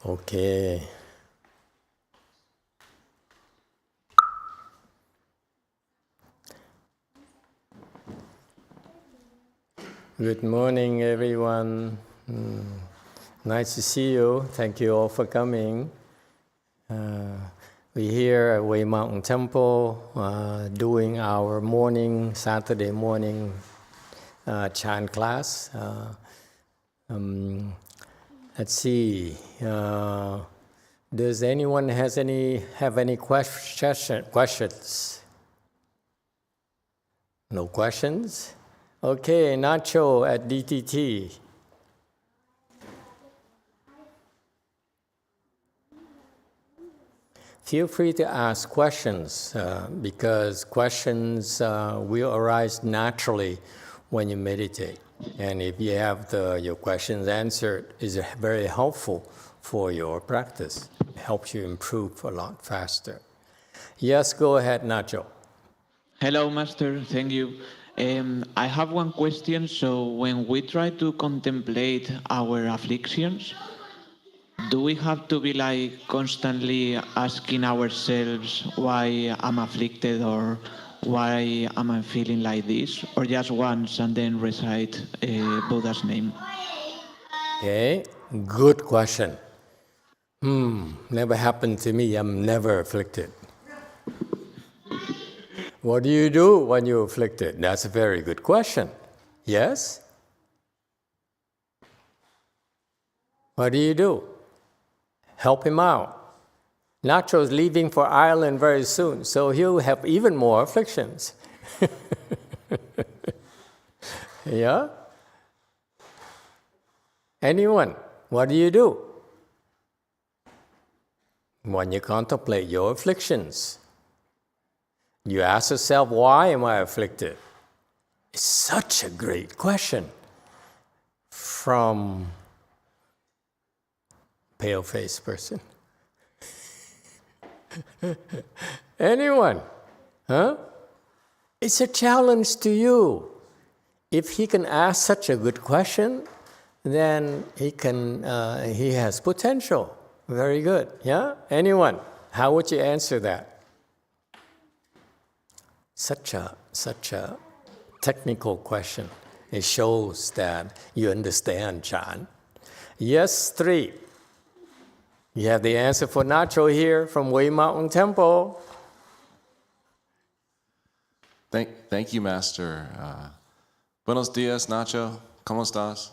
Okay. Good morning, everyone. Nice to see you. Thank you all for coming. We're here at Way Mountain Temple doing our Saturday morning chant class. Let's see. Does anyone have any questions? No questions? Okay, Nacho at DTT. Feel free to ask questions because questions will arise naturally when you meditate. And if you have your questions answered, it's very helpful for your practice. It helps you improve a lot faster. Yes, go ahead, Nacho. Hello, Master. Thank you. I have one question. So when we try to contemplate our afflictions, do we have to be constantly asking ourselves why I'm afflicted or why am I feeling like this? Or just once and then recite Buddha's name? Okay, good question. Never happened to me. I'm never afflicted. What do you do when you're afflicted? That's a very good question. Yes? What do you do? Help him out. Nacho's leaving for Ireland very soon, so he'll have even more afflictions. Yeah? Anyone? What do you do when you contemplate your afflictions? You ask yourself, why am I afflicted? It's such a great question from pale-faced person. Anyone? Huh? It's a challenge to you. If he can ask such a good question, then he has potential. Very good. Yeah? Anyone? How would you answer that? Such a technical question. It shows that you understand Chan. Yes, 3. You have the answer for Nacho here from Way Mountain Temple. Thank you, Master. Buenos dias, Nacho. ¿Cómo estás?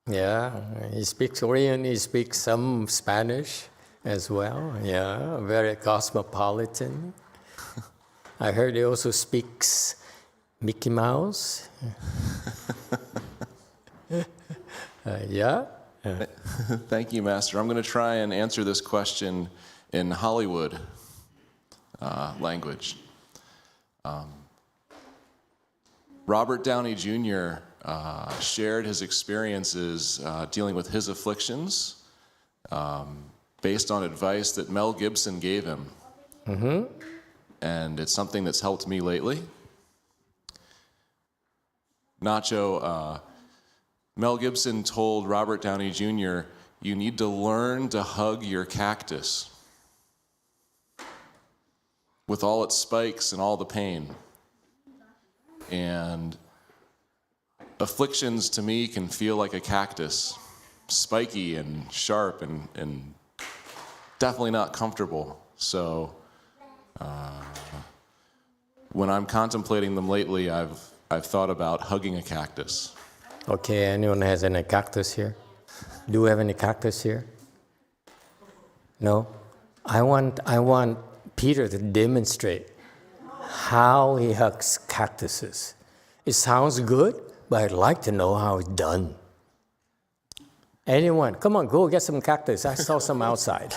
Yeah, he speaks Korean, he speaks some Spanish as well. Yeah, very cosmopolitan. I heard he also speaks Mickey Mouse. Yeah? Thank you, Master. I'm going to try and answer this question in Hollywood language. Robert Downey Jr. Shared his experiences dealing with his afflictions based on advice that Mel Gibson gave him. Mm-hmm. And it's something that's helped me lately. Nacho, Mel Gibson told Robert Downey Jr., you need to learn to hug your cactus with all its spikes and all the pain. And afflictions to me can feel like a cactus, spiky and sharp and definitely not comfortable. So when I'm contemplating them lately, I've thought about hugging a cactus. Okay, anyone has any cactus here? Do we have any cactus here? No? I want Peter to demonstrate how he hugs cactuses. It sounds good, but I'd like to know how it's done. Anyone? Come on, go get some cactus. I saw some outside.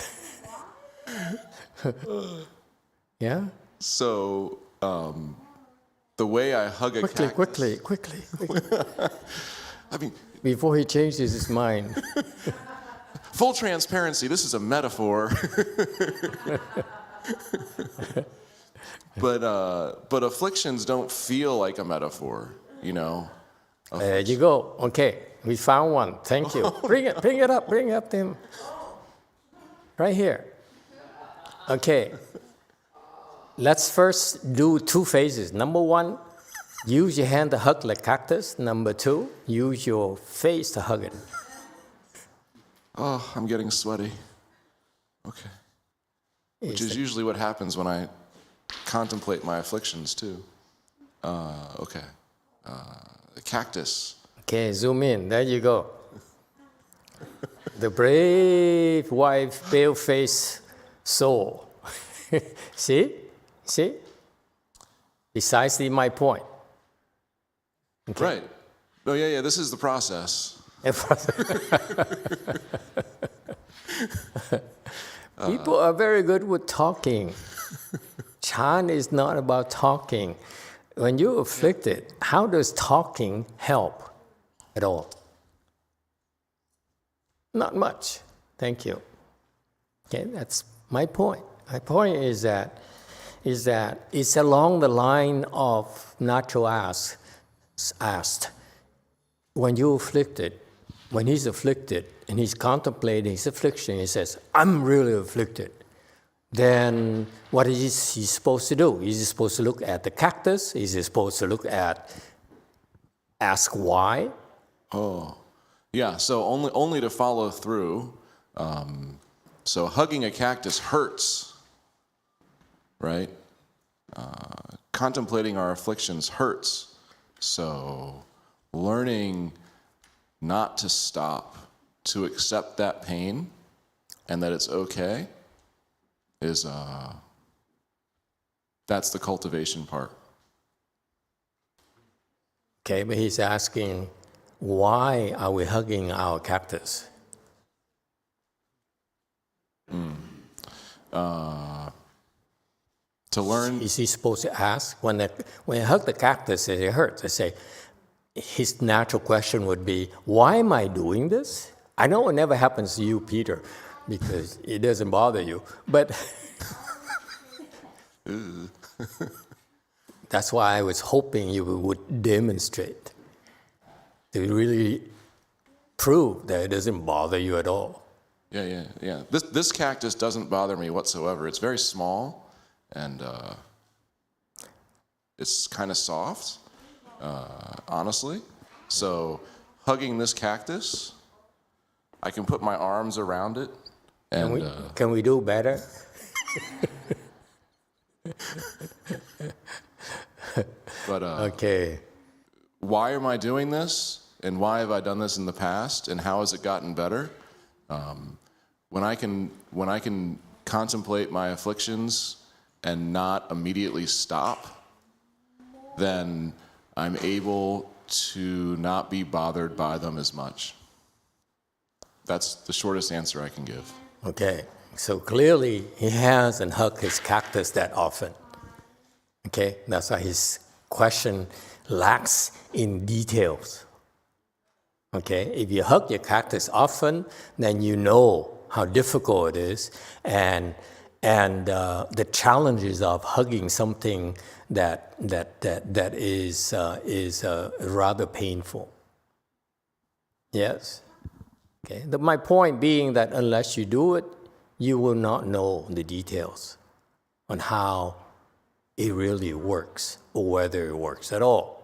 Yeah? So, the way I hug a cactus... Quickly. I mean... Before he changes his mind. Full transparency, this is a metaphor. But afflictions don't feel like a metaphor, you know? There you go. Okay, we found one. Thank you. Bring it up, Tim. Right here. Okay. Let's first do 2 phases. Number 1, use your hand to hug the cactus. Number 2, use your face to hug it. Oh, I'm getting sweaty. Okay. Which is usually what happens when I contemplate my afflictions too. Okay. The cactus. Okay, zoom in. There you go. The brave, white, pale-faced soul. See? Precisely my point. Okay. Right. Oh, yeah, this is the process. People are very good with talking. Chan is not about talking. When you're afflicted, how does talking help at all? Not much. Thank you. Okay, that's my point. My point is that it's along the line of natural asked. When you're afflicted, when he's afflicted and he's contemplating his affliction, he says, I'm really afflicted. Then what is he supposed to do? Is he supposed to look at the cactus? Is he supposed to ask why? Oh, yeah, so only to follow through. So hugging a cactus hurts, right? Contemplating our afflictions hurts. So learning not to stop, to accept that pain and that it's okay is, that's the cultivation part. Okay, but he's asking, why are we hugging our cactus? To learn. Is he supposed to ask? When you hug the cactus, it hurts. I say, his natural question would be, why am I doing this? I know it never happens to you, Peter, because it doesn't bother you. But that's why I was hoping you would demonstrate to really prove that it doesn't bother you at all. Yeah. This cactus doesn't bother me whatsoever. It's very small, and it's kind of soft, honestly. So hugging this cactus, I can put my arms around it. And, can we do better? But okay. why am I doing this? And why have I done this in the past? And how has it gotten better? When I can contemplate my afflictions and not immediately stop, then I'm able to not be bothered by them as much. That's the shortest answer I can give. Okay, so clearly he hasn't hugged his cactus that often. Okay, that's why his question lacks in details. Okay, if you hug your cactus often, then you know how difficult it is and the challenges of hugging something that is rather painful. Yes. Okay. My point being that unless you do it, you will not know the details on how it really works or whether it works at all.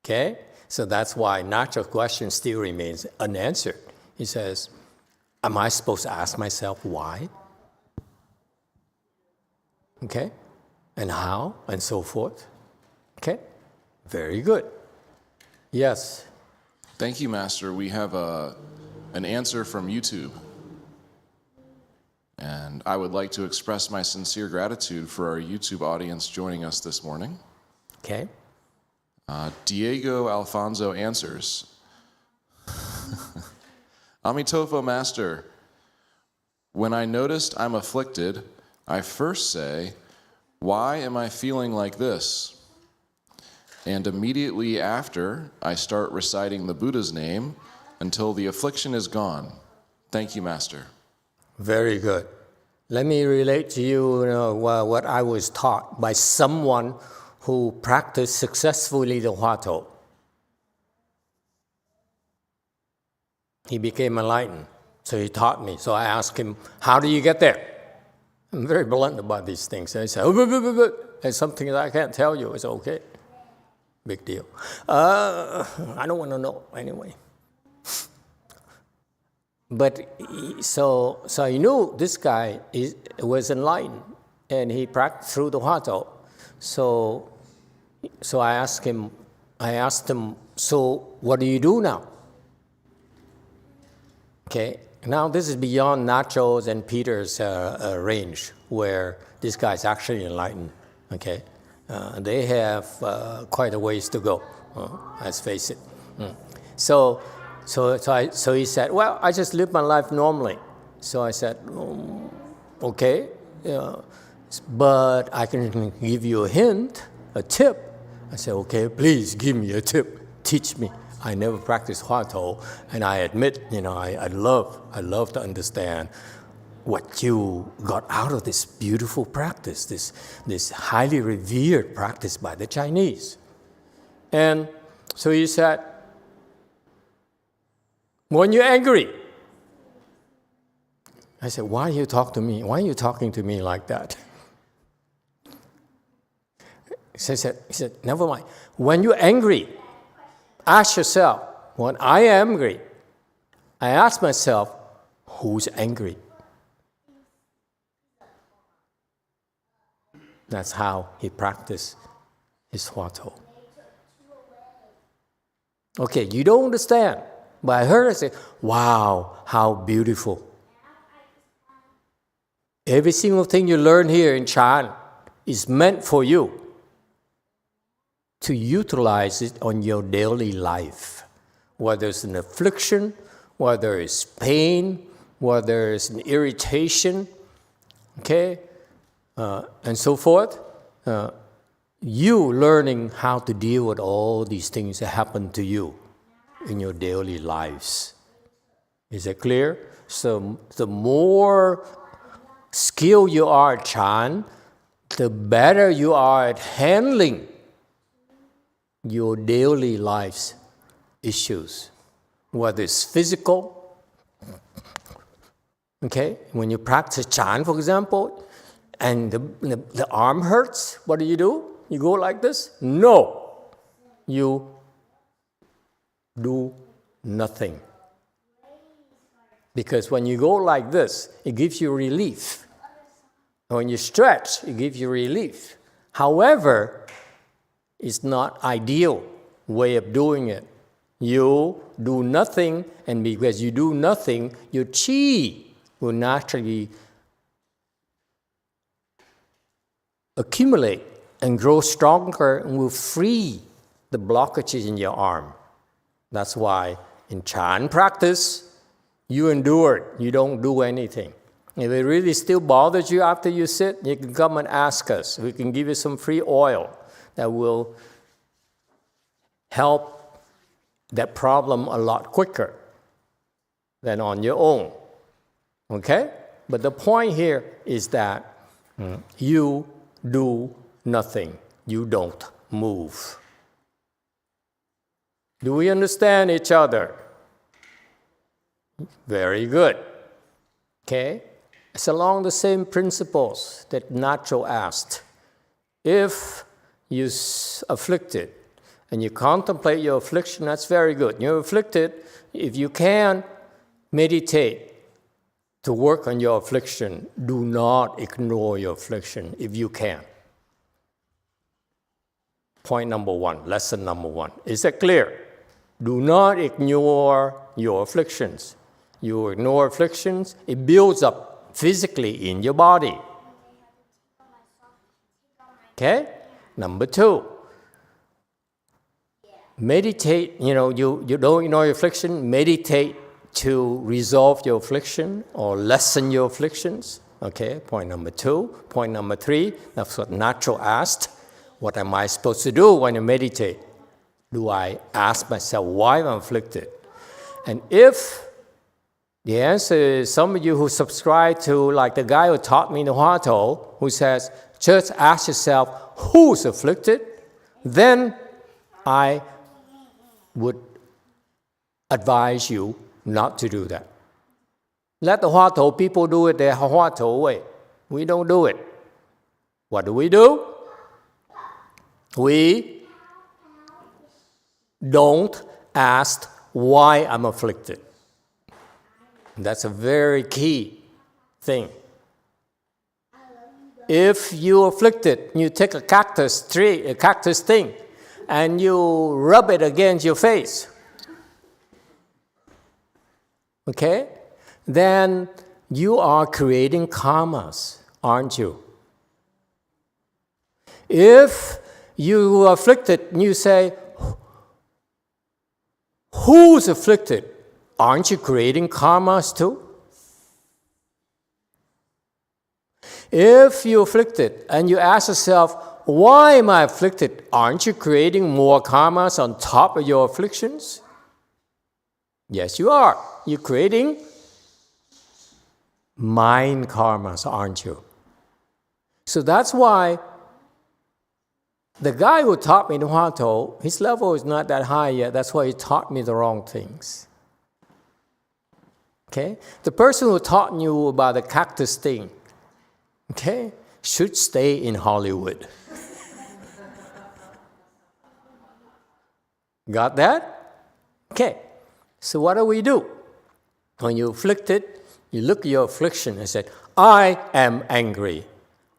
Okay? So that's why natural question still remains unanswered. He says, am I supposed to ask myself why? Okay? And how? And so forth. Okay? Very good. Yes? Thank you, Master. We have an answer from YouTube. And I would like to express my sincere gratitude for our YouTube audience joining us this morning. Okay. Diego Alfonso answers, Emitofuo, Master, when I noticed I'm afflicted, I first say, why am I feeling like this? And immediately after, I start reciting the Buddha's name until the affliction is gone. Thank you, Master. Very good. Let me relate to you, what I was taught by someone who practiced successfully the Huatou. he became enlightened. So he taught me. So I asked him, how do you get there? I'm very blunt about these things. And he said, there's something that I can't tell you. It's okay. Big deal. I don't want to know anyway. But so I knew this guy was enlightened, and he practiced through the Huatou. So I asked him, so what do you do now? Okay, now this is beyond Nacho's and Peter's range, where this guy's actually enlightened. Okay, they have quite a ways to go. Let's face it. So he said, well, I just live my life normally. So I said, okay, but I can give you a hint, a tip. I said, okay, please give me a tip. Teach me. I never practiced Huatou, and I admit, I love to understand what you got out of this beautiful practice, this highly revered practice by the Chinese. And so he said, when you're angry. I said, why you talk to me? Why are you talking to me like that? He said, never mind. When you're angry, ask yourself, when I am angry, I ask myself, who's angry? That's how he practiced his Huatou. Okay, you don't understand. But I heard it say, wow, how beautiful. Every single thing you learn here in Chan is meant for you to utilize it on your daily life. Whether it's an affliction, whether it's pain, whether it's an irritation, okay, and so forth. You learning how to deal with all these things that happen to you in your daily lives. Is it clear? So the more skilled you are at Chan, the better you are at handling your daily life's issues, whether it's physical. Okay, when you practice Chan, for example, and the arm hurts, what do? You go like this? No, you do nothing. Because when you go like this, it gives you relief. When you stretch, it gives you relief. However, it's not ideal way of doing it. You do nothing, and because you do nothing, your chi will naturally accumulate and grow stronger and will free the blockages in your arm. That's why in Chan practice, you endure it. You don't do anything. If it really still bothers you after you sit, you can come and ask us. We can give you some free oil that will help that problem a lot quicker than on your own. Okay? But the point here is that you do nothing. You don't move. Do we understand each other? Very good. Okay? It's along the same principles that Nacho asked. If you're afflicted and you contemplate your affliction, that's very good. You're afflicted, if you can meditate to work on your affliction, do not ignore your affliction if you can. Point number one, lesson number one. Is that clear? Do not ignore your afflictions. You ignore afflictions, it builds up physically in your body. Okay? Number two, meditate, you don't ignore your affliction, meditate to resolve your affliction or lessen your afflictions. Okay, point number two. Point number three, that's what Nacho asked. What am I supposed to do when I meditate? Do I ask myself why I'm afflicted? And if the answer is some of you who subscribe to, like the guy who taught me the Huatou, who says, just ask yourself who's afflicted, then I would advise you not to do that. Let the Hoa Thổ people do it their Hoa Thổ way. We don't do it. What do? We don't ask why I'm afflicted. That's a very key thing. If you're afflicted, you take a cactus tree, a cactus thing, and you rub it against your face. Okay? Then you are creating karmas, aren't you? If you are afflicted, you say, who's afflicted? Aren't you creating karmas too? If you're afflicted and you ask yourself, why am I afflicted? Aren't you creating more karmas on top of your afflictions? Yes, you are. You're creating mind karmas, aren't you? So that's why the guy who taught me the Hoa Thổ, his level is not that high yet. That's why he taught me the wrong things. Okay? The person who taught you about the cactus thing, okay, should stay in Hollywood. Got that? Okay. So what do? When you're afflicted, you look at your affliction and say, I am angry.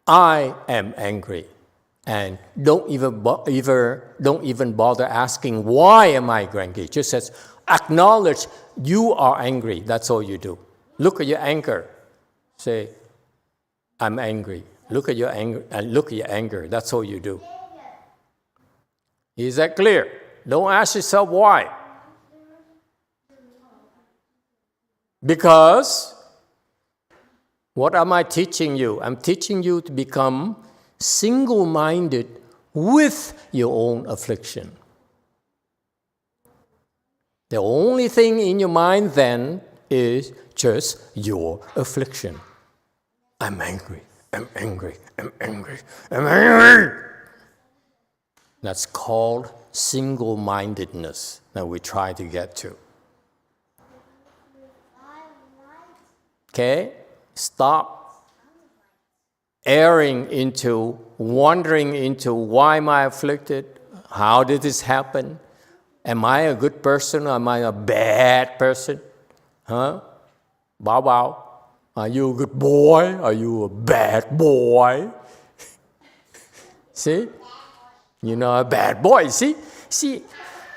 I am angry. And don't even bother asking, why am I angry? Just says, acknowledge you are angry. That's all you do. Look at your anger. Say, I'm angry. Look at your anger and look at your anger. That's all you do. Is that clear? Don't ask yourself why. Because what am I teaching you? I'm teaching you to become single-minded with your own affliction. The only thing in your mind then is just your affliction. I'm angry, I'm angry, I'm angry, I'm angry. That's called single-mindedness that we try to get to. Okay? Stop wandering into why am I afflicted? How did this happen? Am I a good person or am I a bad person? Huh? Bao Bao, are you a good boy? Are you a bad boy? See? You're not a bad boy. See,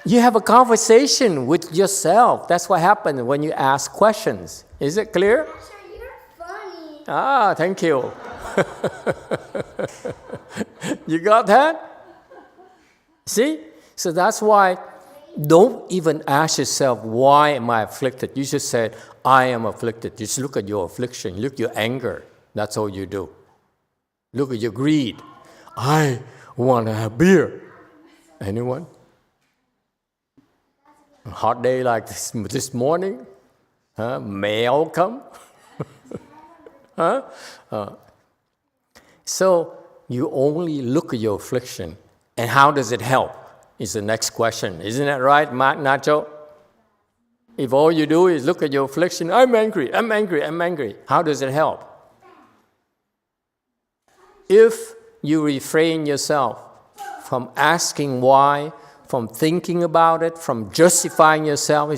you have a conversation with yourself. That's what happens when you ask questions. Is it clear? Master, you're funny. Ah, thank you. You got that? See? So that's why don't even ask yourself, why am I afflicted? You just said, I am afflicted. Just look at your affliction. Look at your anger. That's all you do. Look at your greed. I want to have beer. Anyone? A hot day like this morning? Mèo come? So you only look at your affliction. And how does it help? Is the next question. Isn't that right, Mark Nacho? If all you do is look at your affliction, I'm angry, I'm angry, I'm angry. How does it help? If you refrain yourself from asking why, from thinking about it, from justifying yourself,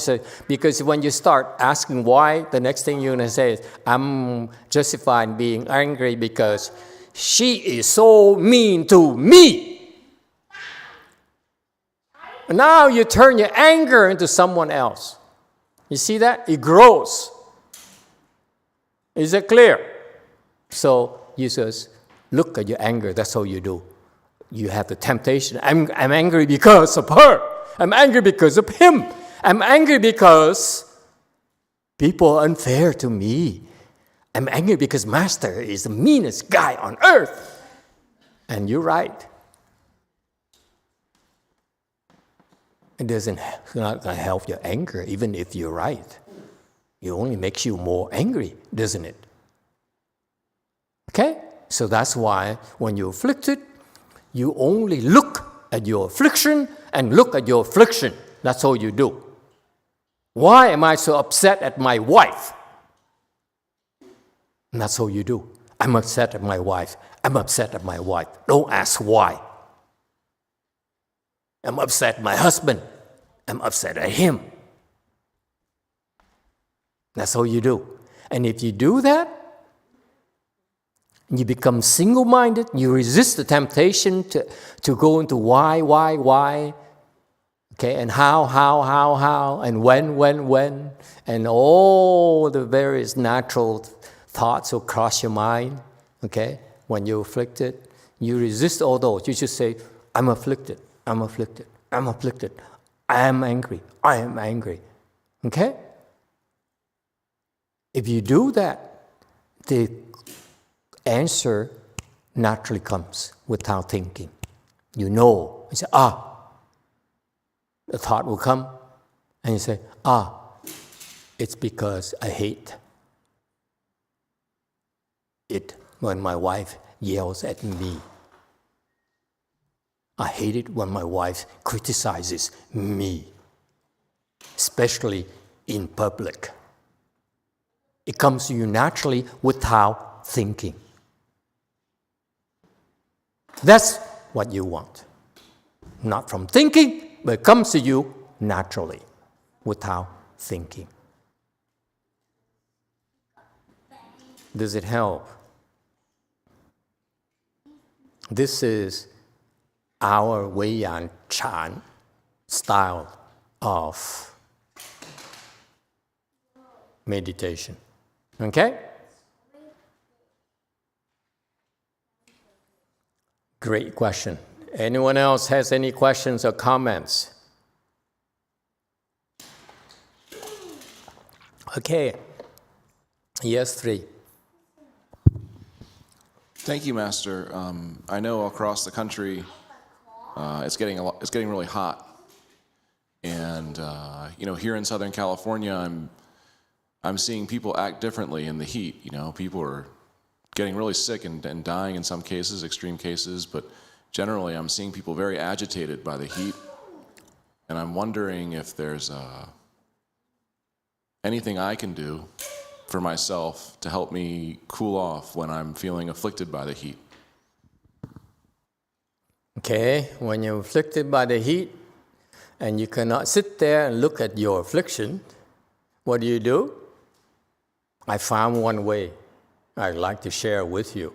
because when you start asking why, the next thing you're going to say is, I'm justifying being angry because she is so mean to me. Now you turn your anger into someone else. You see that? It grows. Is it clear? So you just look at your anger. That's all you do. You have the temptation. I'm angry because of her. I'm angry because of him. I'm angry because people are unfair to me. I'm angry because Master is the meanest guy on earth. And you're right. It not going to help your anger, even if you're right. It only makes you more angry, doesn't it? Okay? So that's why when you're afflicted, you only look at your affliction and look at your affliction. That's all you do. Why am I so upset at my wife? And that's all you do. I'm upset at my wife. I'm upset at my wife. Don't ask why. I'm upset at my husband. I'm upset at him. That's all you do. And if you do that, you become single-minded, you resist the temptation to go into why, okay, and how, and when, and all the various natural thoughts will cross your mind, okay, when you're afflicted. You resist all those. You just say, I'm afflicted, I'm afflicted, I'm afflicted, I am angry, okay? If you do that, the answer naturally comes without thinking. You know, you say, the thought will come, and you say, it's because I hate it when my wife yells at me. I hate it when my wife criticizes me, especially in public. It comes to you naturally without thinking. That's what you want. Not from thinking, but it comes to you naturally, without thinking. Does it help? This is our Wei Yan Chan style of meditation. Okay? Great question. Anyone else has any questions or comments? Okay. Yes, 3. Thank you, Master. I know across the country, it's getting really hot, and here in Southern California, I'm seeing people act differently in the heat. People are getting really sick and dying in some cases, extreme cases, but generally I'm seeing people very agitated by the heat, and I'm wondering if there's anything I can do for myself to help me cool off when I'm feeling afflicted by the heat. Okay, when you're afflicted by the heat and you cannot sit there and look at your affliction, what do? I found one way I'd like to share with you.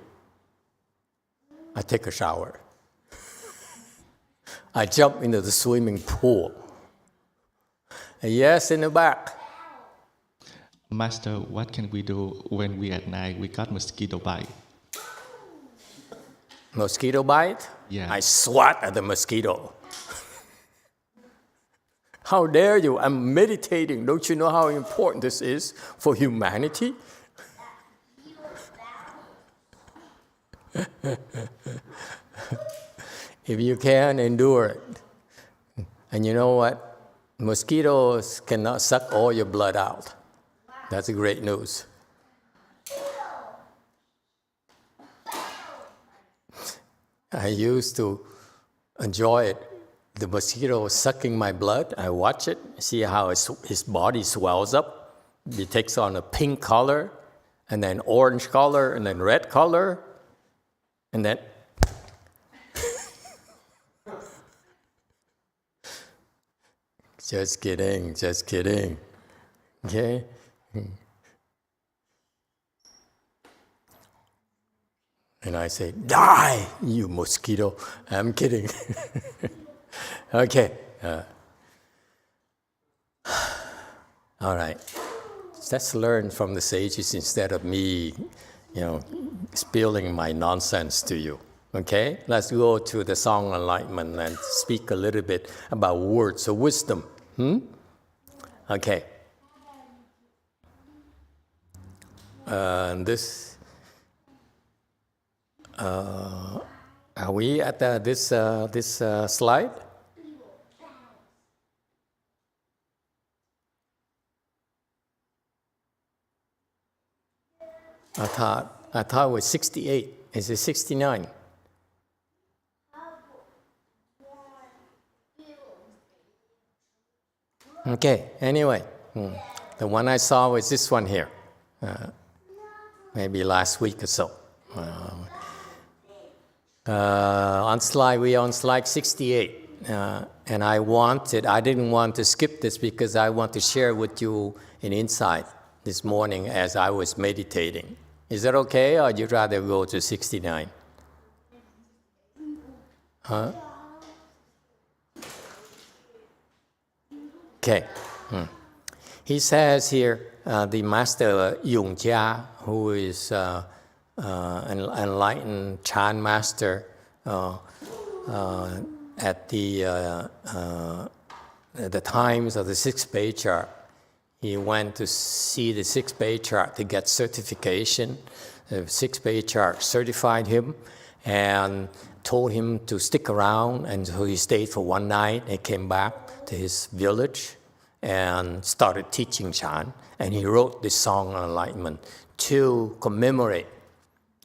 I take a shower. I jump into the swimming pool. Yes, in the back. Master, what can we do when we at night we got mosquito bite? Mosquito bite? Yeah. I swat at the mosquito. How dare you? I'm meditating. Don't you know how important this is for humanity? If you can, endure it. And you know what? Mosquitoes cannot suck all your blood out. That's great news. I used to enjoy it. The mosquito sucking my blood. I watch it, see how his body swells up. It takes on a pink color, and then orange color, and then red color, and then just kidding. Okay? And I say, die, you mosquito. I'm kidding. Okay. All right. Let's learn from the sages instead of me, spilling my nonsense to you. Okay? Let's go to the Song Enlightenment and speak a little bit about words of wisdom. Okay. Are we at this slide? I thought it was 68. Is it 69? Okay. Anyway, The one I saw was this one here, maybe last week or so. We're on slide 68. And I didn't want to skip this because I want to share with you an insight this morning as I was meditating. Is that okay, or you'd rather go to 69? Huh? Okay. He says here, the master YongHua, who is an enlightened Chan master at the times of the sixth Bay chart. He went to see the sixth Bay chart to get certification. The sixth Bay chart certified him and told him to stick around, and so he stayed for one night and came back to his village and started teaching Chan. And he wrote this song on enlightenment to commemorate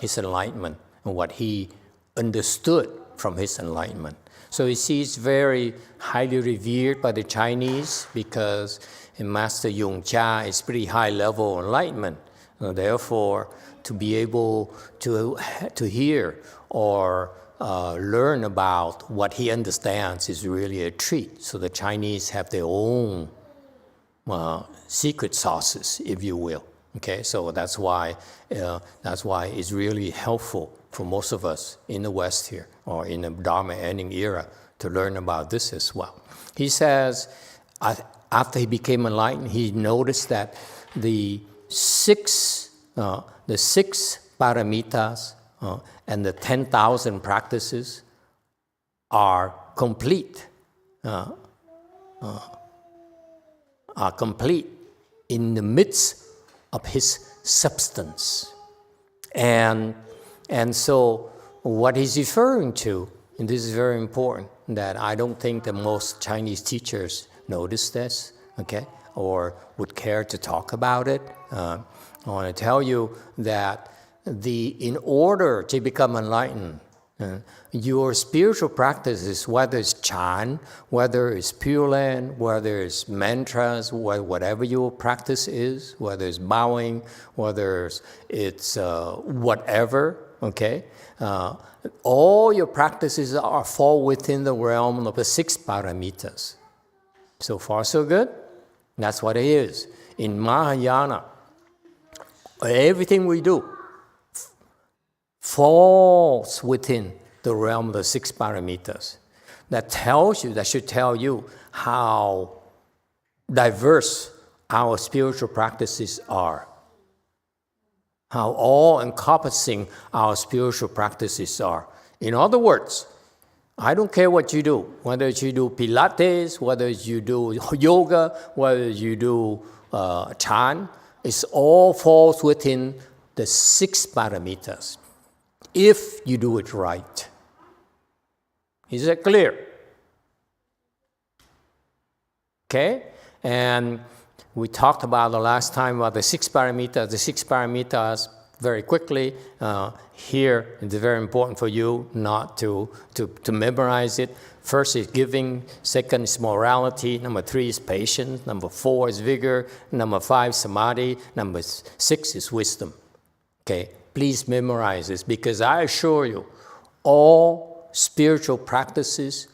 his enlightenment and what he understood from his enlightenment. So you see, it's very highly revered by the Chinese because Master YongHua is pretty high level enlightenment. Therefore, to be able to hear or learn about what he understands is really a treat. So the Chinese have their own secret sauces, if you will. Okay, so that's why it's really helpful for most of us in the West here, or in the Dharma ending era, to learn about this as well. He says, after he became enlightened, he noticed that the six paramitas and the 10,000 practices are complete. Are complete in the midst of his substance. And so what he's referring to, and this is very important, that I don't think that most Chinese teachers notice this, okay, or would care to talk about it. I want to tell you that in order to become enlightened, your spiritual practices, whether it's Chan, whether it's Pure Land, whether it's mantras, whatever your practice is, whether it's bowing, whether it's whatever, okay? All your practices fall within the realm of the six paramitas. So far, so good? That's what it is. In Mahayana, everything we do falls within the realm of the six paramitas. That should tell you how diverse our spiritual practices are, how all-encompassing our spiritual practices are. In other words, I don't care what you do, whether you do Pilates, whether you do yoga, whether you do Chan, it all falls within the six paramitas, if you do it right. Is that clear? Okay? And we talked about the last time about the six paramitas. The six paramitas, very quickly, here it's very important for you not to memorize it. First is giving, second is morality, number 3 is patience, number 4 is vigor, number 5 samadhi, number 6 is wisdom. Okay? Please memorize this, because I assure you, all spiritual practices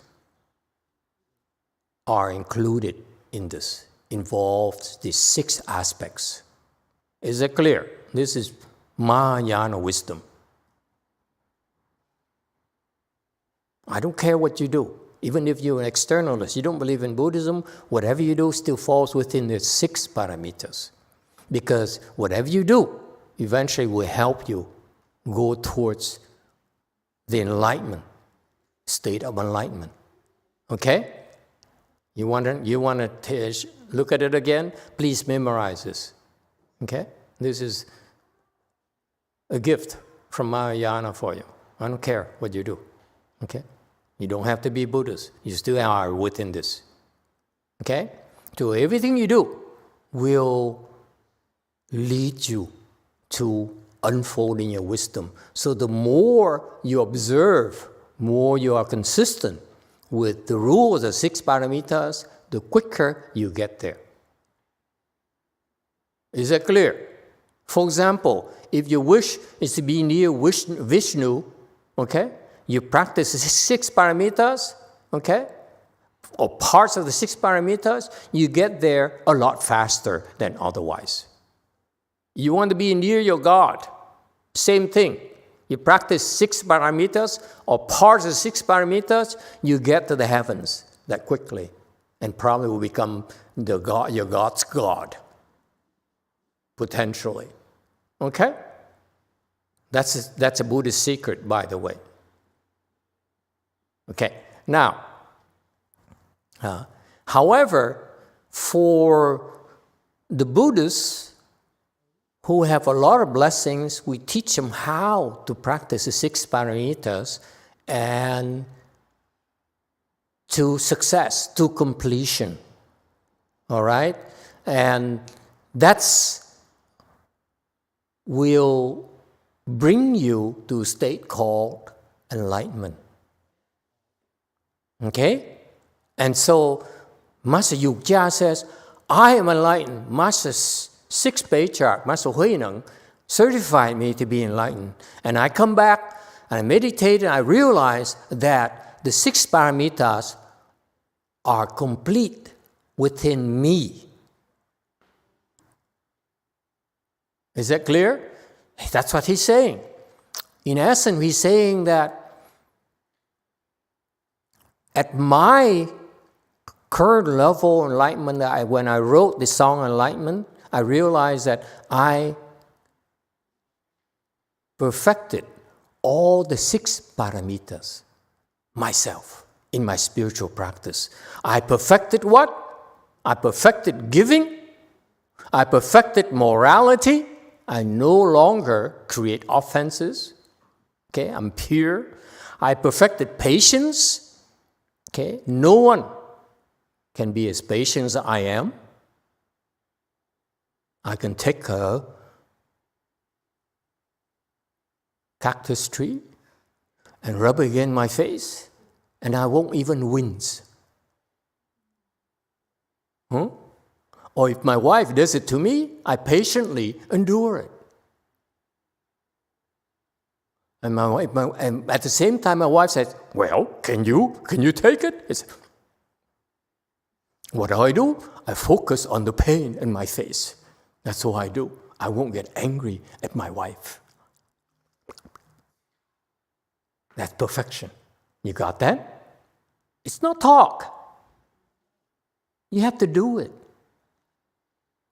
are included in this, involves these 6 aspects. Is it clear? This is Mahayana wisdom. I don't care what you do. Even if you're an externalist, you don't believe in Buddhism, whatever you do still falls within the 6 paramitas. Because whatever you do eventually will help you go towards the enlightenment, state of enlightenment. Okay? You want to look at it again? Please memorize this. Okay? This is a gift from Mahayana for you. I don't care what you do. Okay? You don't have to be Buddhist. You still are within this. Okay? So everything you do will lead you to unfolding your wisdom. So the more you observe, more you are consistent with the rules of 6 paramitas, the quicker you get there. Is that clear? For example, if your wish is to be near Vishnu, okay, you practice the 6 paramitas, okay, or parts of the 6 paramitas, you get there a lot faster than otherwise. You want to be near your God, same thing. You practice 6 paramitas or parts of 6 paramitas, you get to the heavens that quickly and probably will become your God's God, potentially. Okay? That's a Buddhist secret, by the way. Okay, now, however, for the Buddhists who have a lot of blessings, we teach them how to practice the 6 paramitas and to success, to completion. All right? And that's will bring you to a state called enlightenment. Okay? And so Master YongHua says, I am enlightened. Master 6th Patriarch, Master Huineng, certified me to be enlightened. And I come back and I meditate and I realize that the 6 paramitas are complete within me. Is that clear? That's what he's saying. In essence, he's saying that at my current level of enlightenment, when I wrote the song Enlightenment, I realized that I perfected all the 6 paramitas myself in my spiritual practice. I perfected what? I perfected giving. I perfected morality. I no longer create offenses. Okay, I'm pure. I perfected patience. Okay, no one can be as patient as I am. I can take a cactus tree and rub it against my face, and I won't even wince. Or if my wife does it to me, I patiently endure it. And at the same time, my wife says, well, can you take it? What do? I focus on the pain in my face. That's all I do. I won't get angry at my wife. That's perfection. You got that? It's not talk. You have to do it.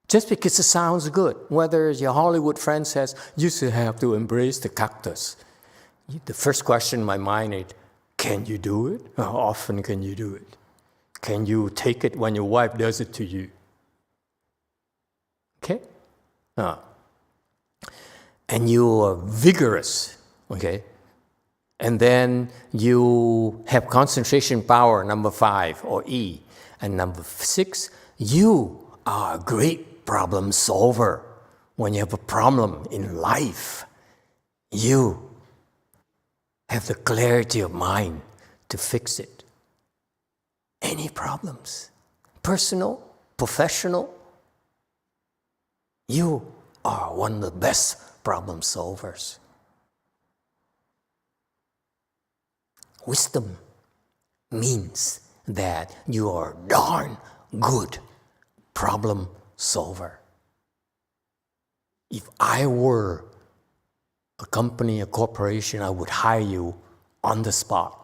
Just because it sounds good. Whether your Hollywood friend says, you should have to embrace the cactus. The first question in my mind is, can you do it? How often can you do it? Can you take it when your wife does it to you? Okay? And you are vigorous, okay? And then you have concentration power, number 5, or E. And number 6, you are a great problem solver. When you have a problem in life, you have the clarity of mind to fix it. Any problems, personal, professional, you are one of the best problem solvers. Wisdom means that you are a darn good problem solver. If I were a company, a corporation, I would hire you on the spot.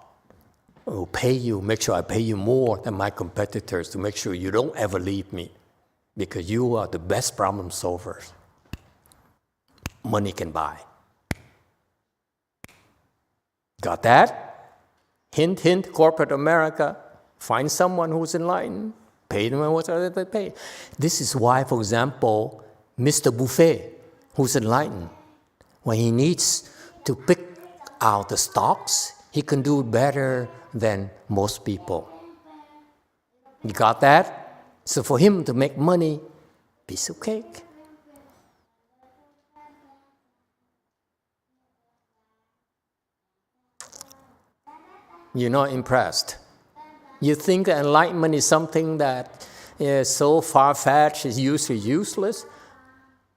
I will pay you, make sure I pay you more than my competitors to make sure you don't ever leave me, because you are the best problem solvers money can buy. Got that? Hint, hint, corporate America. Find someone who's enlightened. Pay them what they pay. This is why, for example, Mr. Buffet, who's enlightened, when he needs to pick out the stocks, he can do it better than most people. You got that? So for him to make money, piece of cake. You're not impressed. You think that enlightenment is something that is so far-fetched, is usually useless.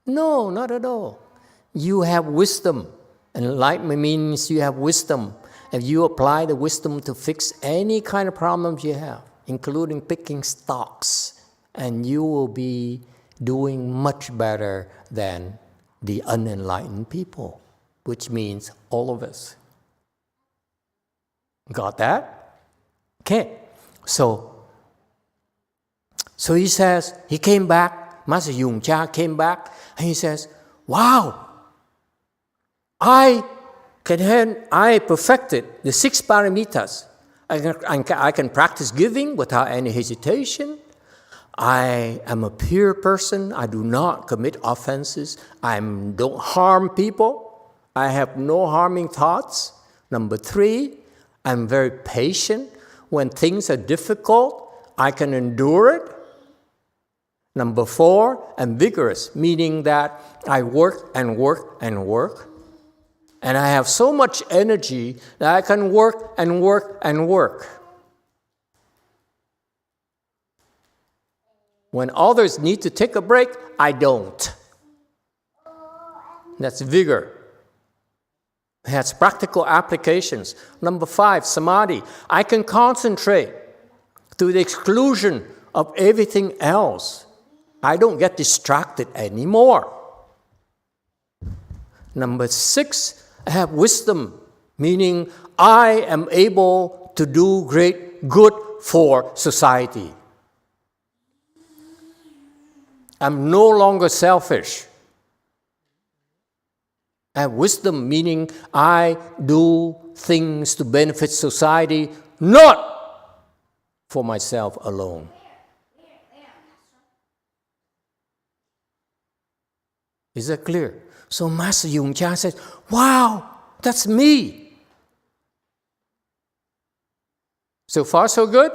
No, not at all. You have wisdom. Enlightenment means you have wisdom. And you apply the wisdom to fix any kind of problems you have, including picking stocks. And you will be doing much better than the unenlightened people, which means all of us. Got that? Okay. So he says, he came back, Master YongHua came back, and he says, wow, I perfected the 6 paramitas. I can practice giving without any hesitation. I am a pure person. I do not commit offenses. I don't harm people. I have no harming thoughts. Number 3, I'm very patient. When things are difficult, I can endure it. Number 4, I'm vigorous, meaning that I work and work and work. And I have so much energy that I can work and work and work. When others need to take a break, I don't. That's vigor. It has practical applications. Number 5, samadhi. I can concentrate to the exclusion of everything else. I don't get distracted anymore. Number 6, I have wisdom, meaning I am able to do great good for society. I'm no longer selfish. I have wisdom, meaning I do things to benefit society, not for myself alone. Is that clear? So Master YongHua says, wow, that's me. So far, so good?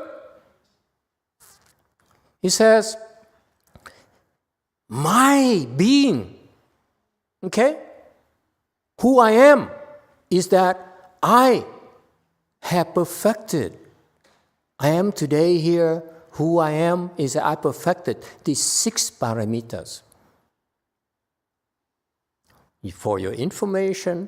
He says, my being, okay, who I am, is that I have perfected. I am today here, who I am is that I perfected these 6 paramitas. For your information,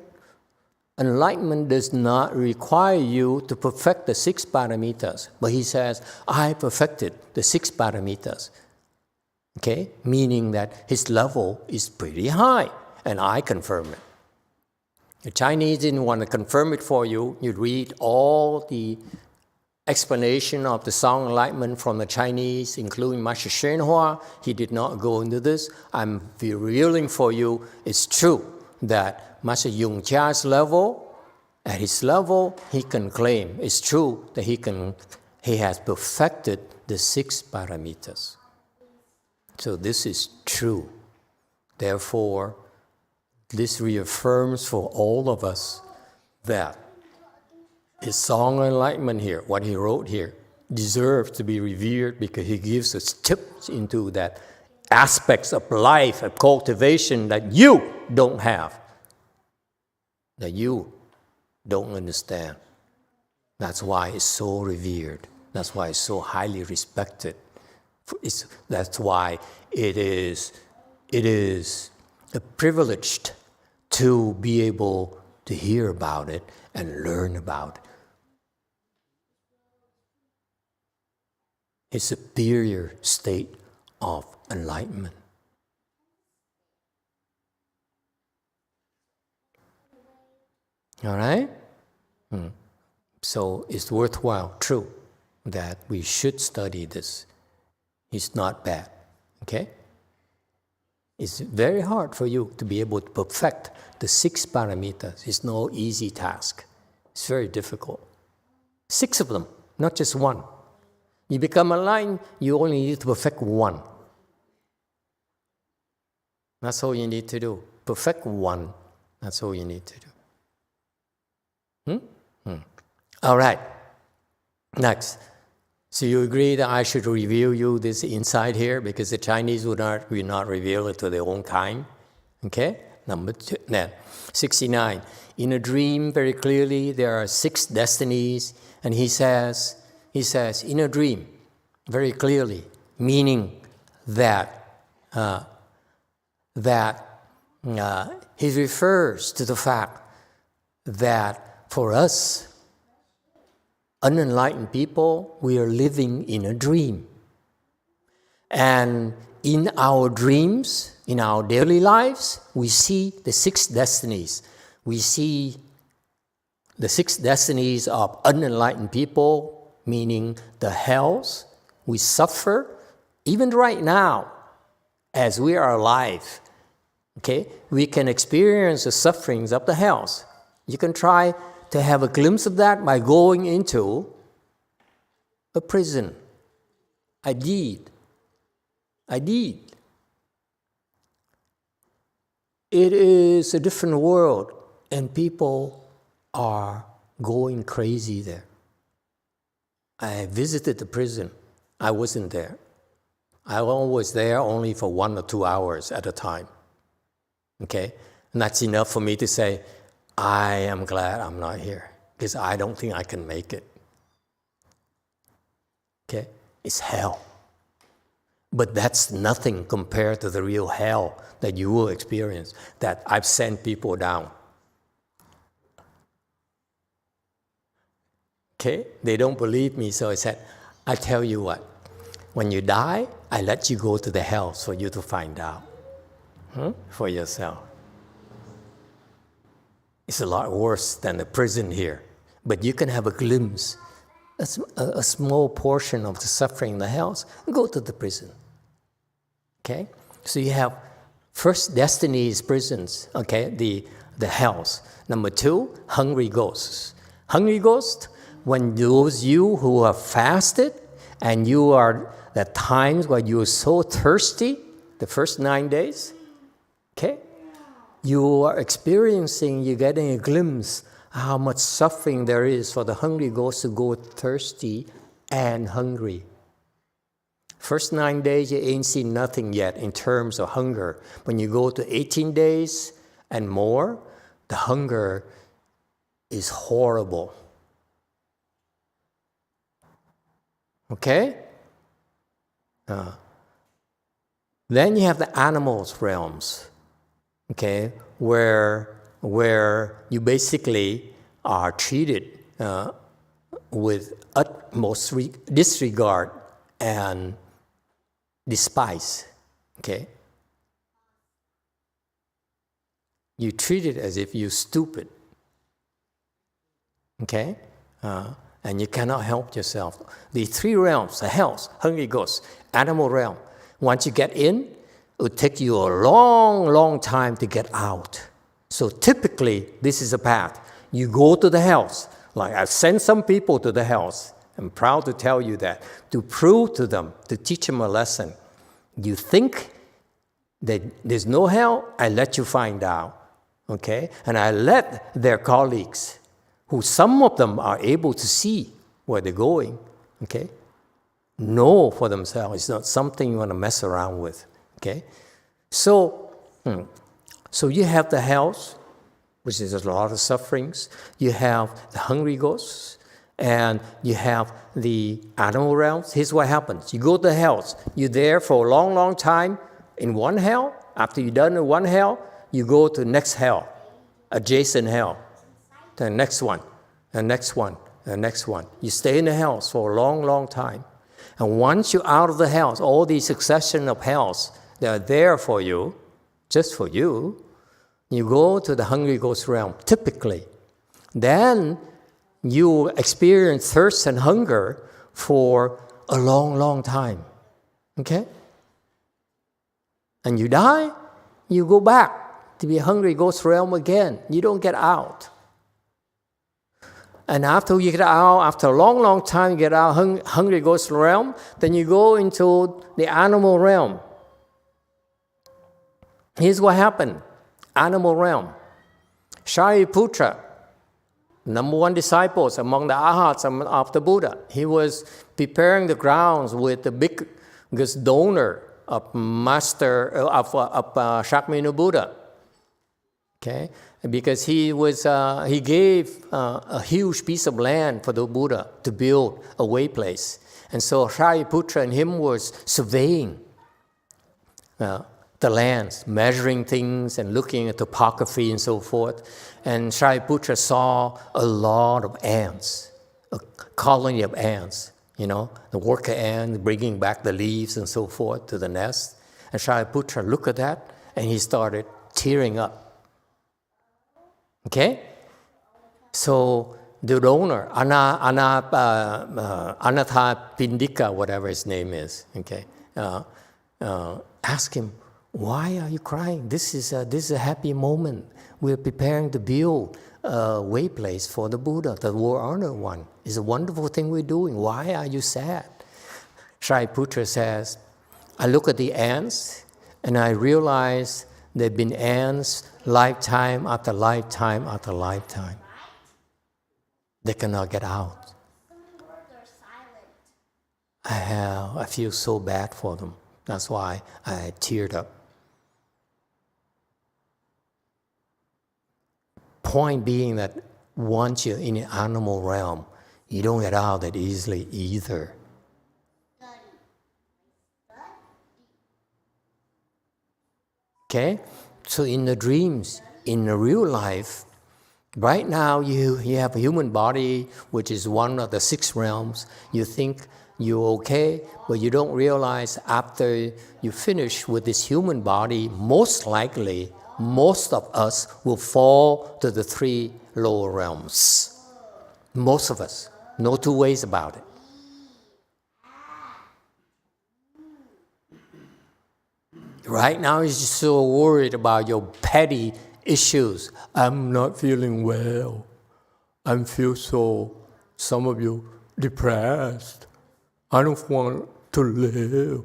enlightenment does not require you to perfect the 6 paramitas. But he says, I perfected the 6 paramitas. Okay? Meaning that his level is pretty high, and I confirm it. The Chinese didn't want to confirm it for you. You read all the explanation of the Song Enlightenment from the Chinese, including Master YongHua. He did not go into this. I'm revealing for you, it's true that Master YongHua's level, at his level, he can claim, it's true that he has perfected the 6 paramitas. So this is true. Therefore, this reaffirms for all of us that his Song of Enlightenment here, what he wrote here, deserves to be revered because he gives us tips into that aspects of life, of cultivation that you don't have, that you don't understand. That's why it's so revered. That's why it's so highly respected. That's why it is a privilege to be able to hear about it and learn about it. A superior state of enlightenment. All right? So it's worthwhile, true, that we should study this. It's not bad, okay? It's very hard for you to be able to perfect the 6 paramitas. It's no easy task. It's very difficult. 6 of them, not just 1. You become enlightened, you only need to perfect 1. That's all you need to do. Perfect 1. That's all you need to do. All right. Next. So you agree that I should reveal you this insight here because the Chinese will not reveal it to their own kind. Okay? Number 2, 69. In a dream, very clearly, there are 6 destinies. And he says, in a dream, very clearly, meaning that that he refers to the fact that for us, unenlightened people, we are living in a dream. And in our dreams, in our daily lives, we see the 6 destinies. We see the 6 destinies of unenlightened people, meaning the hells. We suffer, even right now, as we are alive. Okay, we can experience the sufferings of the hells. You can try to have a glimpse of that by going into a prison. I did. It is a different world, and people are going crazy there. I visited the prison. I wasn't there. I was there only for 1 or 2 hours at a time. Okay? And that's enough for me to say, I am glad I'm not here, because I don't think I can make it. Okay? It's hell. But that's nothing compared to the real hell that you will experience, that I've sent people down. Okay? They don't believe me, so I said, I tell you what, when you die, I let you go to the hells for you to find out for yourself. It's a lot worse than the prison here, but you can have a glimpse, a small portion of the suffering in the hells, and go to the prison. Okay? So you have first destiny is prisons, okay, the hells. Number 2, hungry ghosts. Hungry ghosts, when those you who have fasted and you are at times where you are so thirsty, the first 9 days, okay, you are experiencing, you're getting a glimpse of how much suffering there is for the hungry ghosts to go thirsty and hungry. First 9 days, you ain't seen nothing yet in terms of hunger. When you go to 18 days and more, the hunger is horrible. Okay? Then you have the animals realms, okay, where you basically are treated with utmost disregard and despise, okay? You treat it as if you're stupid, okay? And you cannot help yourself. The 3 realms, the hells, hungry ghosts, animal realm. Once you get in, it will take you a long, long time to get out. So typically, this is a path. You go to the hells. Like I've sent some people to the hells. I'm proud to tell you that, to prove to them, to teach them a lesson. You think that there's no hell, I let you find out, okay? And I let their colleagues, who some of them are able to see where they're going, okay, know for themselves. It's not something you want to mess around with, okay? So you have the hells, which is a lot of sufferings. You have the hungry ghosts, and you have the animal realms. Here's what happens. You go to the hells. You're there for a long, long time in one hell. After you're done in one hell, you go to the next hell, adjacent hell, the next one, the next one, the next one. You stay in the hells for a long, long time. And once you're out of the hells, all these succession of hells, they are there for you, just for you. You go to the hungry ghost realm, typically. Then you experience thirst and hunger for a long, long time. Okay? And you die, you go back to be a hungry ghost realm again. You don't get out. And after you get out, after a long, long time, you get out hungry ghost realm, then you go into the animal realm. Here's what happened. Animal realm. Shariputra, number 1 disciples among the arhats of the Buddha. He was preparing the grounds with the biggest donor of Shakyamuni Buddha. Okay, because he gave a huge piece of land for the Buddha to build a way place, and so Shariputra and him was surveying the lands, measuring things and looking at topography and so forth. And Shariputra saw a lot of ants, a colony of ants, the worker ants bringing back the leaves and so forth to the nest. And Shariputra looked at that and he started tearing up. Okay? So the owner, Anathapindika, whatever his name is, okay, asked him, why are you crying? This is a happy moment. We're preparing to build a way place for the Buddha, the world honored one. It's a wonderful thing we're doing. Why are you sad? Shariputra says, I look at the ants and I realize they've been ants lifetime after lifetime after lifetime. They cannot get out. I feel so bad for them. That's why I teared up. Point being that once you're in the animal realm, you don't get out that easily either. Okay? So in the dreams, in the real life, right now you have a human body, which is one of the 6 realms. You think you're okay, but you don't realize after you finish with this human body, most likely, most of us will fall to the 3 lower realms. Most of us. No 2 ways about it. Right now, you're just so worried about your petty issues. I'm not feeling well. I feel so, some of you, depressed. I don't want to live.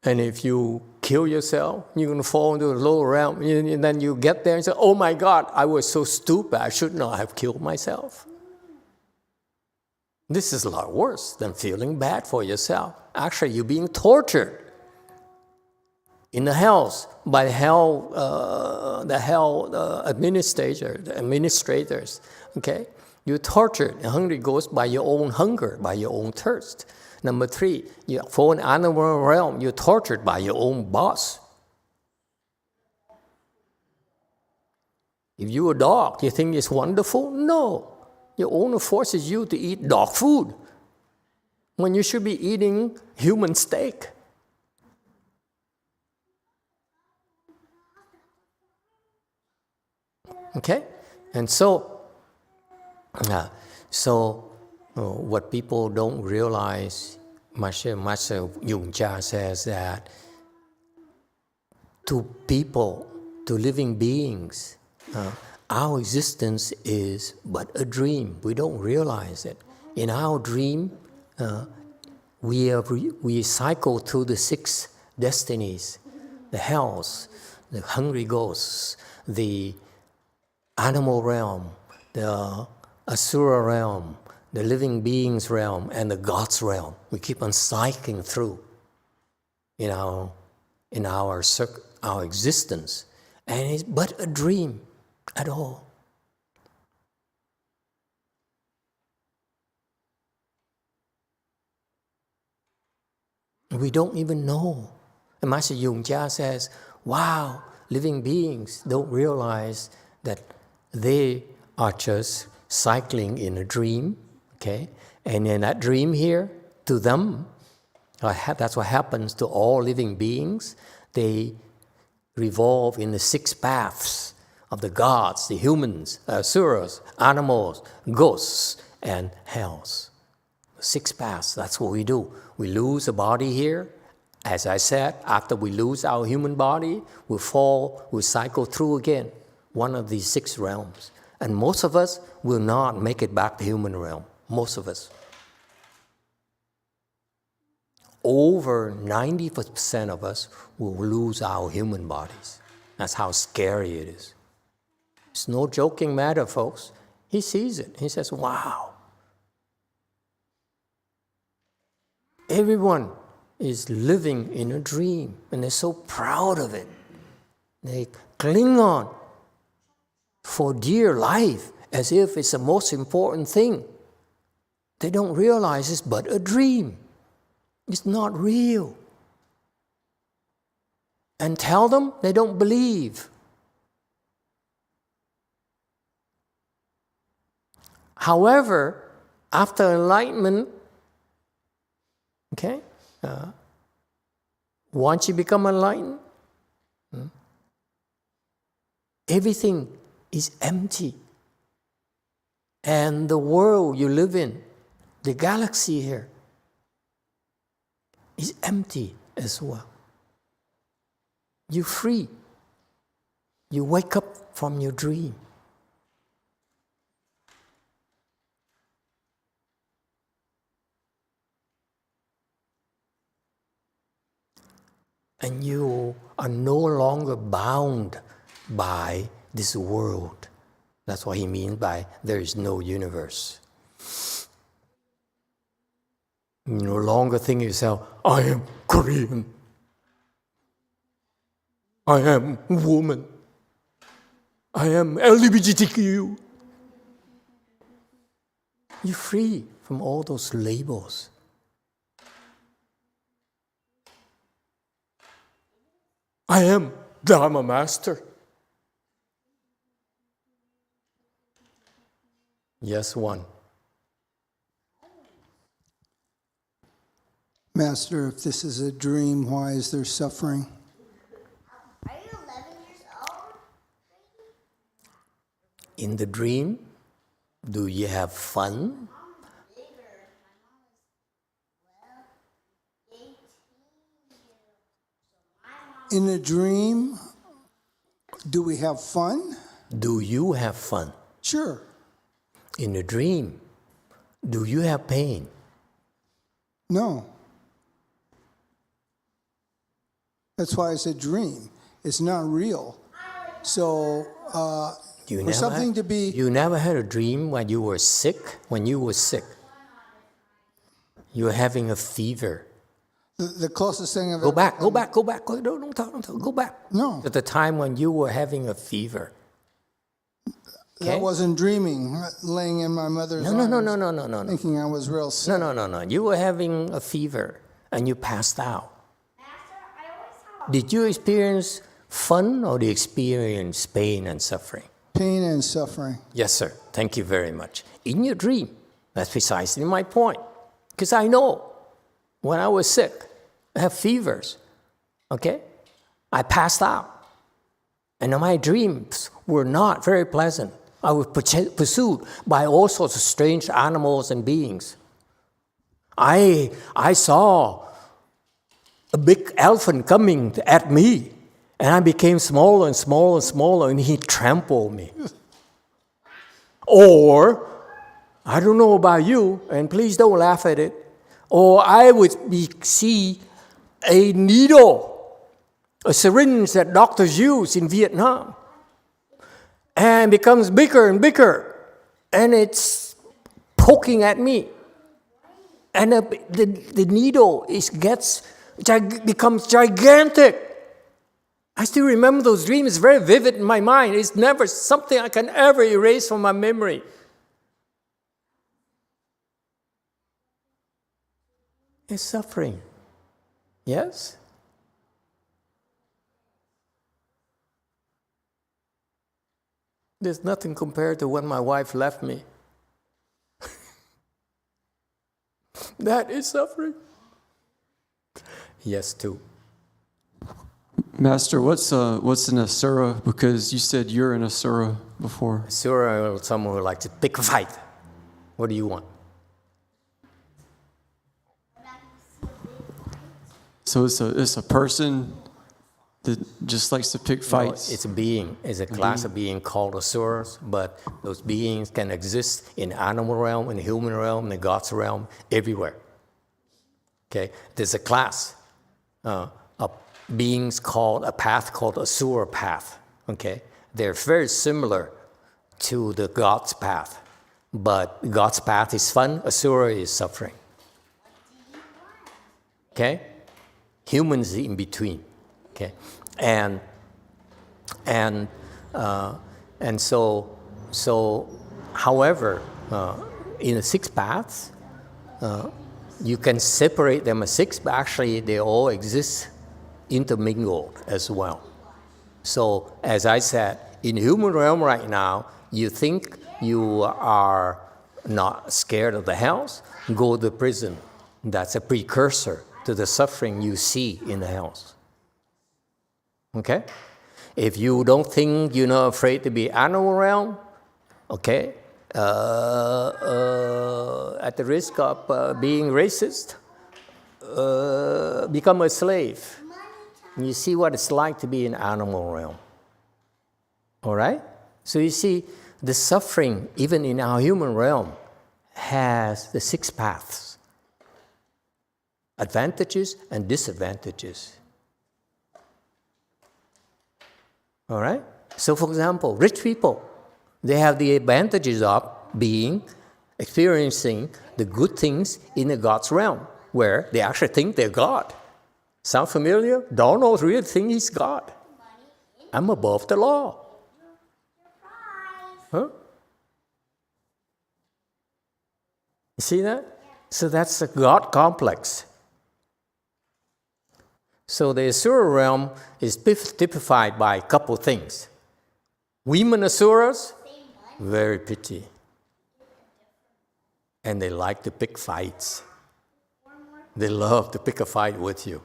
And if you kill yourself, you're going to fall into the lower realm. And then you get there and say, oh my God, I was so stupid. I should not have killed myself. This is a lot worse than feeling bad for yourself. Actually, you're being tortured in the hells by the hell administrators. Okay, you're tortured and hungry ghost by your own hunger, by your own thirst. Number 3, for an animal realm, you're tortured by your own boss. If you're a dog, you think it's wonderful? No. Your owner forces you to eat dog food when you should be eating human steak. Okay? And so what people don't realize, Master YongHua says that to people, to living beings, our existence is but a dream. We don't realize it. In our dream, we cycle through the 6 destinies, the hells, the hungry ghosts, the animal realm, the asura realm, the living beings realm, and the God's realm. We keep on cycling through in our existence, and it's but a dream at all. We don't even know. And Master YongHua says, wow, living beings don't realize that they are just cycling in a dream, okay? And in that dream here, to them, that's what happens to all living beings. They revolve in the 6 paths of the gods, the humans, asuras, animals, ghosts, and hells. 6 paths, that's what we do. We lose a body here. As I said, after we lose our human body, we cycle through again, one of these 6 realms. And most of us will not make it back to human realm. Most of us. Over 90% of us will lose our human bodies. That's how scary it is. It's no joking matter, folks. He sees it. He says, wow. Everyone is living in a dream, and they're so proud of it. They cling on for dear life as if it's the most important thing. They don't realize it's but a dream. It's not real. and tell them, they don't believe. However, after enlightenment, okay, once you become enlightened, everything is empty. And the world you live in, the galaxy here, is empty as well. You're free. You wake up from your dream. And you are no longer bound by this world. That's what he means by there is no universe. You no longer think yourself, I am Korean. I am woman. I am LGBTQ. You're free from all those labels. I am Dharma Master. Yes, one. Master, if this is a dream, why is there suffering? Are you 11 years old? In the dream, do you have fun? Bigger. My mom is, 18 years old. In a dream, do we have fun? Do you have fun? Sure. In a dream, do you have pain? No. That's why it's a dream. It's not real. So, for something to be... You never had a dream when you were sick? When you were sick, you were having a fever. The closest thing I've Go back. Don't talk. Go back. No. To the time when you were having a fever. Okay? That wasn't dreaming, laying in my mother's arms. No. Thinking I was real sick. No. You were having a fever and you passed out. Master, I always have Did you experience fun or did you experience pain and suffering? Pain and suffering. Yes, sir. Thank you very much. In your dream, that's precisely my point. Because I know when I was sick, I have fevers, okay? I passed out. And my dreams were not very pleasant. I was pursued by all sorts of strange animals and beings. I saw a big elephant coming at me, and I became smaller and smaller and smaller, and he trampled me. Or, I don't know about you, and please don't laugh at it, or I would see a needle, a syringe that doctors use in Vietnam, and becomes bigger and bigger, and it's poking at me. And the needle becomes gigantic. I still remember those dreams. It's very vivid in my mind. It's never something I can ever erase from my memory. It's suffering. Yes? There's nothing compared to when my wife left me. That is suffering. Yes, too. Master, what's an asura? Because you said you're an asura before. Asura is someone who likes to pick a fight. What do you want? So it's a person that just likes to pick fights. No, it's a being. It's a class of being called asuras, but those beings can exist in the animal realm, in the human realm, in the God's realm, everywhere. Okay? There's a class of beings called, a path called asura path. Okay? They're very similar to the God's path, but God's path is fun, asura is suffering. Okay? Humans in between. Okay, and so, however, in the six paths, you can separate them as six, but actually they all exist intermingled as well. So, as I said, in the human realm right now, you think you are not scared of the hells, go to prison. That's a precursor to the suffering you see in the hells. Okay? If you don't think you're not afraid to be animal realm, okay, at the risk of being racist, become a slave. You see what it's like to be in animal realm. All right? So you see, the suffering, even in our human realm, has the 6 paths. Advantages and disadvantages. All right? So for example, rich people, they have the advantages of experiencing the good things in the God's realm, where they actually think they're God. Sound familiar? Donald really thinks he's God. I'm above the law. Huh? You see that? So that's a God complex. So the Asura realm is typified by a couple things. Women Asuras, very pretty. And they like to pick fights. They love to pick a fight with you.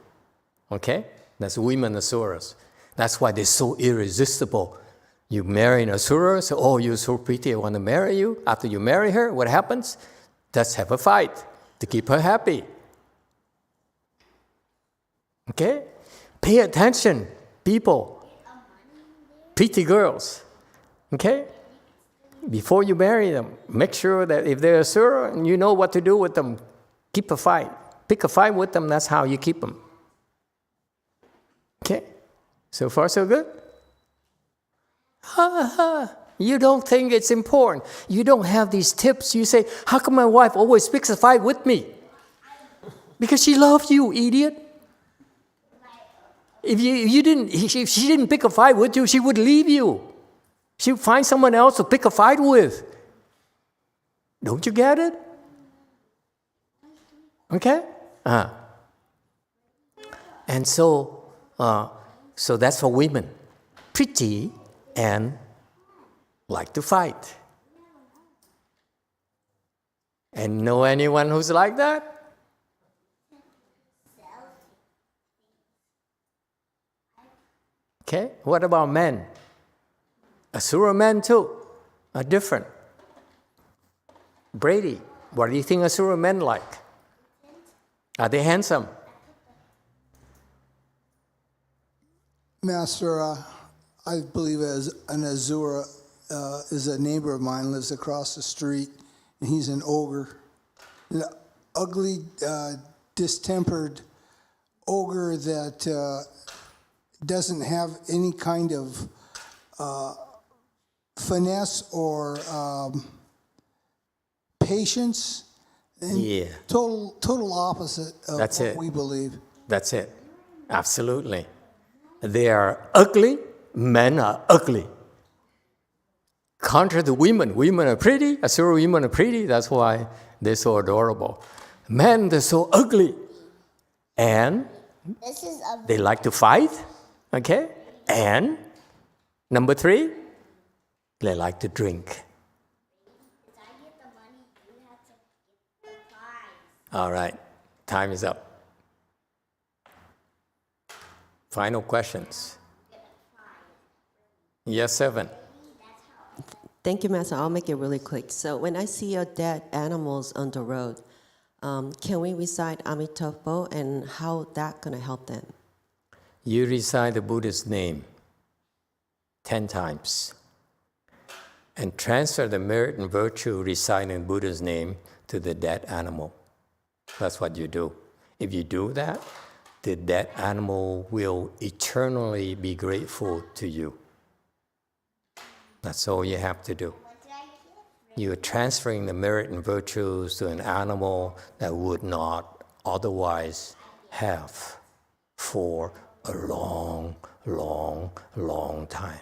Okay? That's women Asuras. That's why they're so irresistible. You marry an Asura, so, oh, you're so pretty, I want to marry you. After you marry her, what happens? Let's have a fight to keep her happy. Okay? Pay attention, people. Pretty girls. Okay? Before you marry them, make sure that if they're Asura and you know what to do with them, keep a fight. Pick a fight with them, that's how you keep them. Okay? So far, so good? You don't think it's important. You don't have these tips. You say, how come my wife always picks a fight with me? Because she loves you, idiot. If she didn't pick a fight with you, she would leave you. She would find someone else to pick a fight with. Don't you get it? Okay? And so that's for women. Pretty and like to fight. And know anyone who's like that? Okay, what about men? Asura men too are different. Brady, what do you think Asura men like? Are they handsome? Master, I believe as an Asura is a neighbor of mine, lives across the street, and he's an ogre. An ugly, distempered ogre that doesn't have any kind of finesse or patience. And Yeah. Total opposite of That's what it. we believe. That's it. Absolutely. They are ugly. Men are ugly. Contrary to women. Women are pretty. Asura women are pretty. That's why they're so adorable. Men, they're so ugly. And This is a they like to fight. Okay? And number 3, they like to drink. If I get the money, you have to get the prize. All right. Time is up. Final questions. Yes, 7. Thank you, Master. I'll make it really quick. So when I see your dead animals on the road, can we recite Emitofuo and how that going to help them? You recite the Buddha's name 10 times and transfer the merit and virtue reciting Buddha's name to the dead animal. That's what you do. If you do that, the dead animal will eternally be grateful to you. That's all you have to do. You're transferring the merit and virtues to an animal that would not otherwise have for a long, long, long time.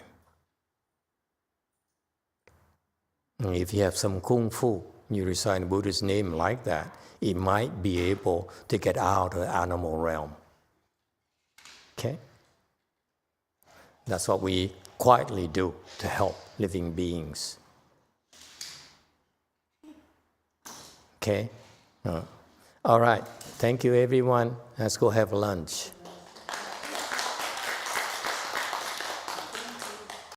And if you have some kung fu, you recite Buddha's name like that, it might be able to get out of the animal realm. Okay? Okay? That's what we quietly do to help living beings. Okay? All right. Thank you, everyone. Let's go have lunch.